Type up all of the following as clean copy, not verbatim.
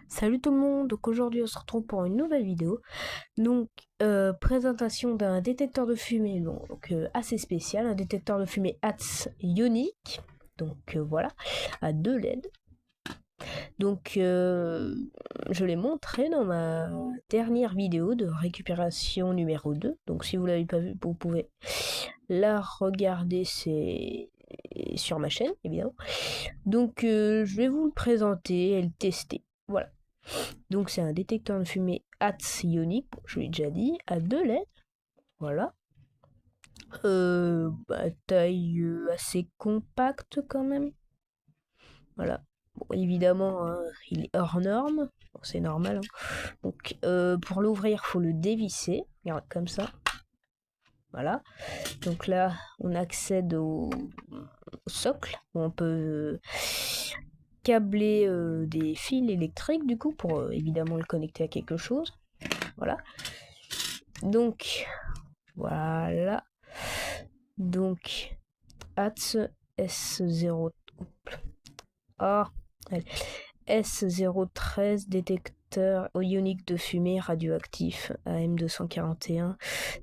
Salut tout le monde, donc aujourd'hui on se retrouve pour une nouvelle vidéo. Donc présentation d'un détecteur de fumée assez spécial, un détecteur de fumée HATS ionique. Donc voilà, à 2 LED. Donc je l'ai montré dans ma dernière vidéo de récupération numéro 2. Donc si vous l'avez pas vu, vous pouvez la regarder, c'est sur ma chaîne évidemment. Donc je vais vous le présenter et le tester. Voilà. Donc c'est un détecteur de fumée HATS ionique, je l'ai déjà dit, à 2 LED. Voilà. Taille assez compacte quand même. Voilà. Bon, évidemment, hein, il est hors norme. Bon, c'est normal. Hein. Donc pour l'ouvrir, il faut le dévisser. Regarde, comme ça. Voilà. Donc là, on accède au socle. On peut câbler des fils électriques du coup pour évidemment le connecter à quelque chose. Voilà. Donc, voilà. Donc, HATS S0... Ah, S013 détecteur ionique de fumée radioactif AM241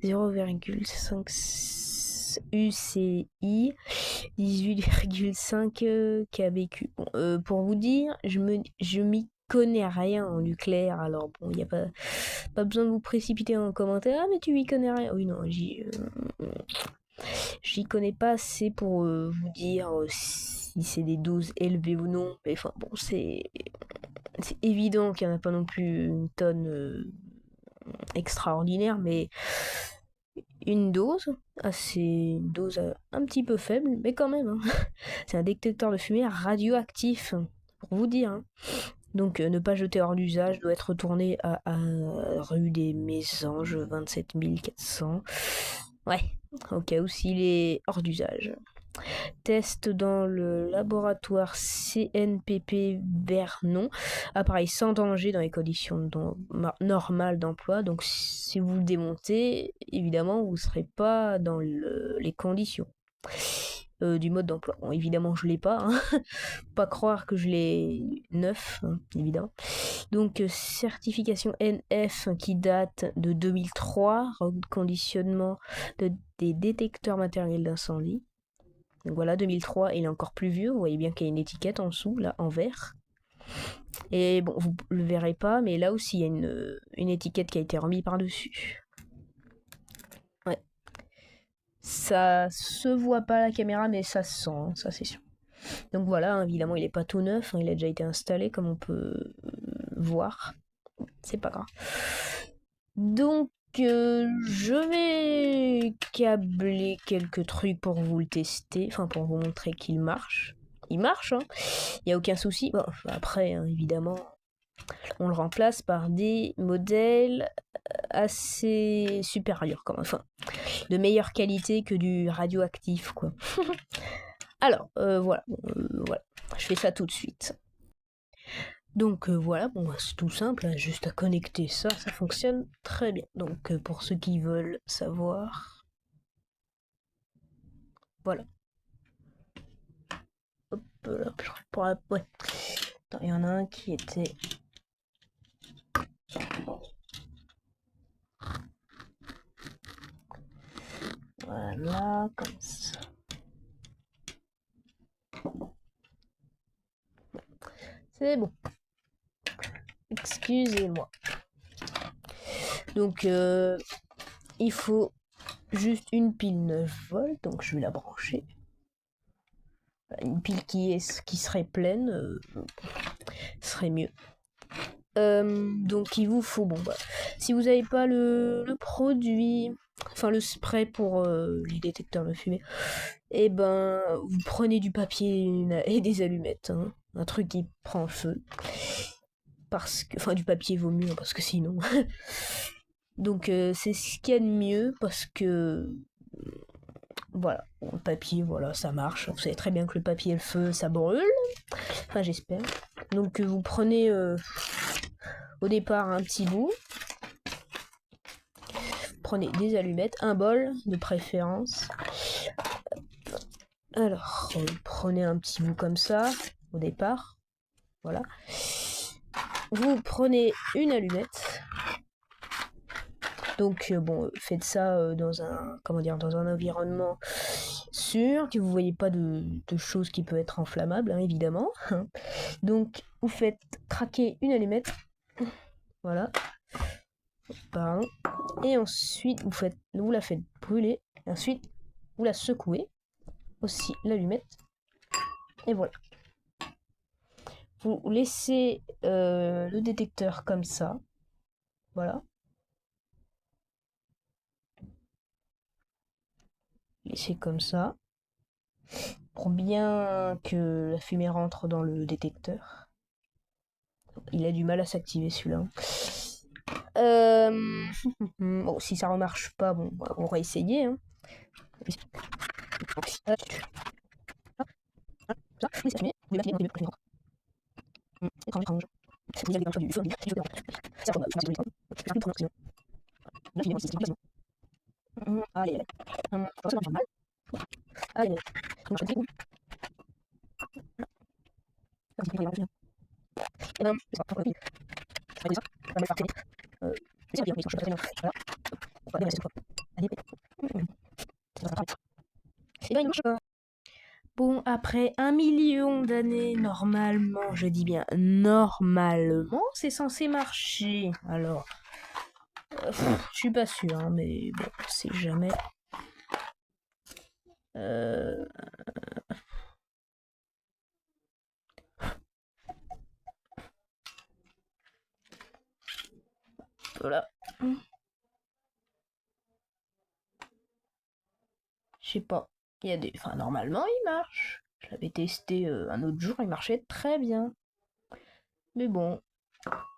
0,5 UCI 18,5 kBq. Bon, pour vous dire, je m'y connais rien en nucléaire, alors bon, il n'y a pas besoin de vous précipiter en commentaire. Ah, mais tu y connais rien. Oui, non, j'y connais pas assez pour vous dire si c'est des doses élevées ou non. Mais enfin, bon, c'est évident qu'il n'y en a pas non plus une tonne extraordinaire, mais une dose, une dose un petit peu faible, mais quand même. Hein. C'est un détecteur de fumée radioactif, pour vous dire. Hein. Donc ne pas jeter hors d'usage, doit être retourné à rue des Mésanges 27 400. Ouais, au cas où s'il est hors d'usage. Test dans le laboratoire CNPP Vernon. Appareil sans danger dans les conditions normales d'emploi. Donc si vous le démontez, évidemment, vous ne serez pas dans les conditions. Du mode d'emploi. Bon, évidemment, je l'ai pas. Hein. Pas croire que je l'ai neuf, hein, évidemment. Donc, certification NF qui date de 2003, reconditionnement des détecteurs matériels d'incendie. Donc voilà, 2003, il est encore plus vieux. Vous voyez bien qu'il y a une étiquette en dessous, là, en vert. Et bon, vous le verrez pas, mais là aussi, il y a une étiquette qui a été remise par-dessus. Ouais. Ça se voit pas à la caméra, mais ça se sent, hein, ça c'est sûr. Donc voilà, hein, évidemment, il est pas tout neuf, hein, il a déjà été installé, comme on peut voir. C'est pas grave. Donc, je vais câbler quelques trucs pour vous le tester, enfin pour vous montrer qu'il marche. Il marche, hein. Il n'y a aucun souci. Bon, après, hein, évidemment, on le remplace par des modèles assez supérieurs, quand même. Enfin, de meilleure qualité que du radioactif, quoi. Alors, voilà. Voilà. Je fais ça tout de suite. Donc voilà, bon, c'est tout simple, hein, juste à connecter ça, ça fonctionne très bien. Donc pour ceux qui veulent savoir, voilà. Hop là, ouais. Attends, il y en a un qui était... Voilà, comme ça. C'est bon. Excusez-moi. Donc il faut juste une pile 9 volts, donc je vais la brancher. Une pile qui serait pleine serait mieux. Donc il vous faut, bon bah, si vous n'avez pas le produit, enfin le spray pour les détecteurs de fumée, et ben vous prenez du papier et des allumettes, hein, un truc qui prend feu. Parce que, enfin du papier vaut mieux, parce que sinon... Donc c'est ce qu'il y a de mieux, parce que... Voilà, le papier, voilà, ça marche. Vous savez très bien que le papier et le feu, ça brûle. Enfin, j'espère. Donc vous prenez au départ un petit bout. Prenez des allumettes, un bol de préférence. Alors, prenez un petit bout comme ça, au départ. Voilà. vous prenez une allumette. Donc bon, faites ça dans un dans un environnement sûr, que vous voyez pas de choses qui peuvent être inflammables, hein, évidemment. Donc vous faites craquer une allumette, voilà. Pardon. Et ensuite vous la faites brûler. Et ensuite vous la secouez aussi l'allumette. Et voilà. Vous laissez le détecteur comme ça. Voilà. Laissez comme ça. Pour bien que la fumée rentre dans le détecteur. Il a du mal à s'activer celui-là. Bon, si ça remarche pas, bon, on va essayer. Hein. Allez, allez. Bon, après 1 million d'années, normalement, je dis bien normalement, c'est censé marcher. Alors, je suis pas sûr, hein, mais bon, c'est jamais. Voilà. Je sais pas. Il y a des. Enfin, normalement, il marche. Je l'avais testé un autre jour, il marchait très bien. Mais bon,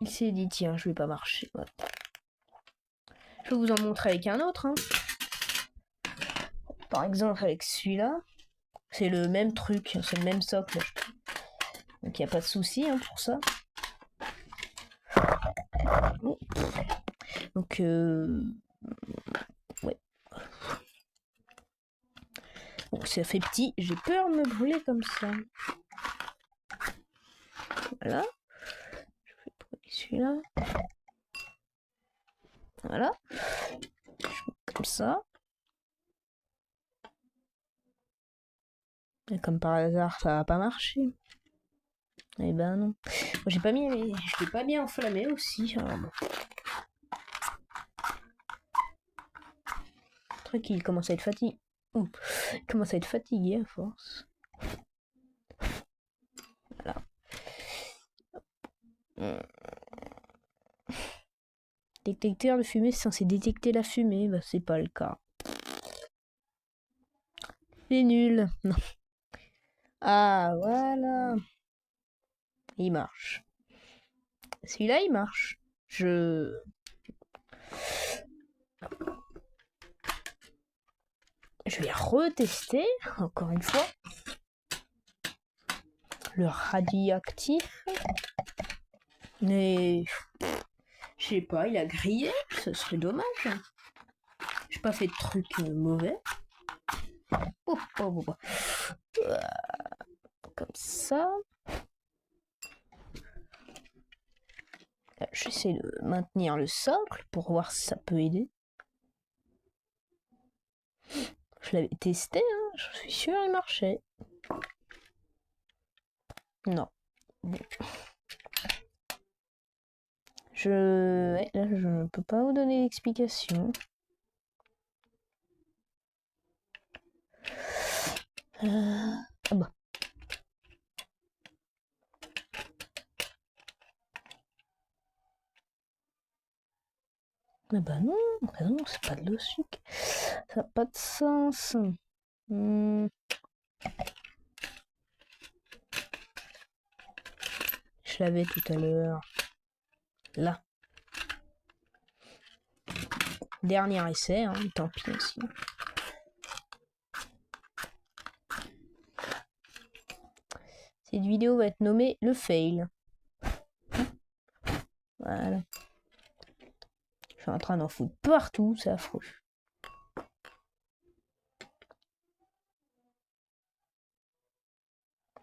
il s'est dit, tiens, je vais pas marcher. Voilà. Je vais vous en montrer avec un autre. Hein. Par exemple, avec celui-là, c'est le même truc, c'est le même socle. Donc il n'y a pas de souci hein, pour ça. Donc, ouais. Bon, ça fait petit, j'ai peur de me brûler comme ça. Voilà. Je vais prendre celui-là. Voilà. Comme ça. Et comme par hasard, ça va pas marcher. Eh ben non. J'ai pas mis, je l'ai pas bien enflammé aussi. Alors bon. Tranquille, il commence à être fatigué. Il commence à être fatigué à force. Voilà. Détecteur de fumée, c'est censé détecter la fumée. Bah, c'est pas le cas. C'est nul. Non. Ah, voilà. Il marche. Celui-là, il marche. Je vais retester, encore une fois. Le radioactif. Mais je sais pas, il a grillé. Ce serait dommage. J'ai pas fait de trucs mauvais. Comme ça. J'essaie de maintenir le socle pour voir si ça peut aider. Je l'avais testé, hein, je suis sûr il marchait. Non. Bon. Là, je ne peux pas vous donner d'explication. Ah bah. Ah bah non, c'est pas de logique. Ça n'a pas de sens. Je l'avais tout à l'heure. Là. Dernier essai, hein, tant pis aussi. Cette vidéo va être nommée le fail. Voilà. Je suis en train d'en foutre partout, c'est affreux.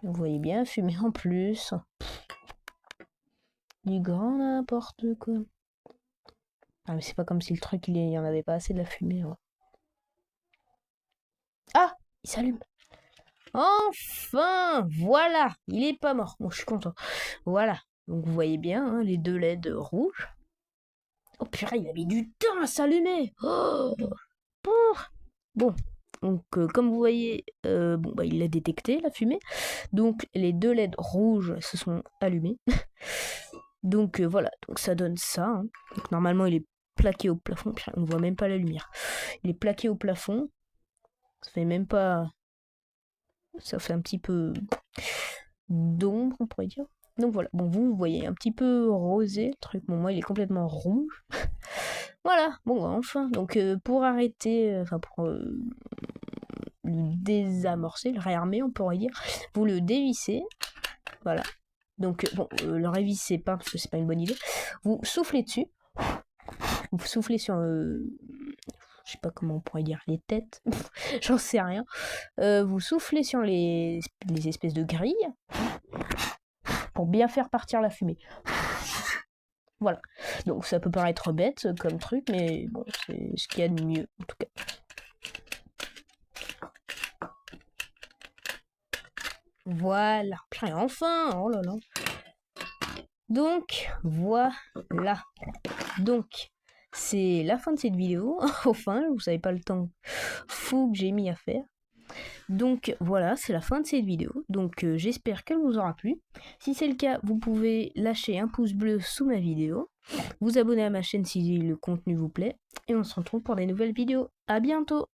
Vous voyez bien, fumer en plus. Du grand n'importe quoi. Ah, mais c'est pas comme si le truc, il y en avait pas assez de la fumée. Ouais. Ah, il s'allume. Enfin, voilà, il est pas mort. Bon, je suis content. Voilà. Donc vous voyez bien, hein, les 2 LED rouges. Oh purée, il a mis du temps à s'allumer. Oh, bon, donc comme vous voyez, bon bah il l'a détecté la fumée. Donc les 2 LED rouges se sont allumés. Donc voilà, donc ça donne ça. Hein. Donc, normalement il est plaqué au plafond. Purée, on voit même pas la lumière. Il est plaqué au plafond. Ça fait même pas. Ça fait un petit peu d'ombre, on pourrait dire. Donc voilà, bon vous voyez un petit peu rosé le truc, bon moi il est complètement rouge. Voilà, bon enfin, donc pour arrêter, enfin pour le désamorcer, le réarmer on pourrait dire, vous le dévissez, voilà. Donc bon, le révissez pas parce que c'est pas une bonne idée. Vous soufflez dessus, vous soufflez sur, je sais pas comment on pourrait dire, les têtes, j'en sais rien. Vous soufflez sur les espèces de grilles pour bien faire partir la fumée. Voilà. Donc ça peut paraître bête comme truc, mais bon, c'est ce qu'il y a de mieux en tout cas. Voilà. Putain, enfin, oh là là. Donc, voilà. Donc, c'est la fin de cette vidéo. Enfin, vous savez pas le temps fou que j'ai mis à faire. Donc voilà, c'est la fin de cette vidéo. Donc j'espère qu'elle vous aura plu. Si c'est le cas, vous pouvez lâcher un pouce bleu sous ma vidéo, vous abonner à ma chaîne si le contenu vous plaît, et on se retrouve pour des nouvelles vidéos. À bientôt!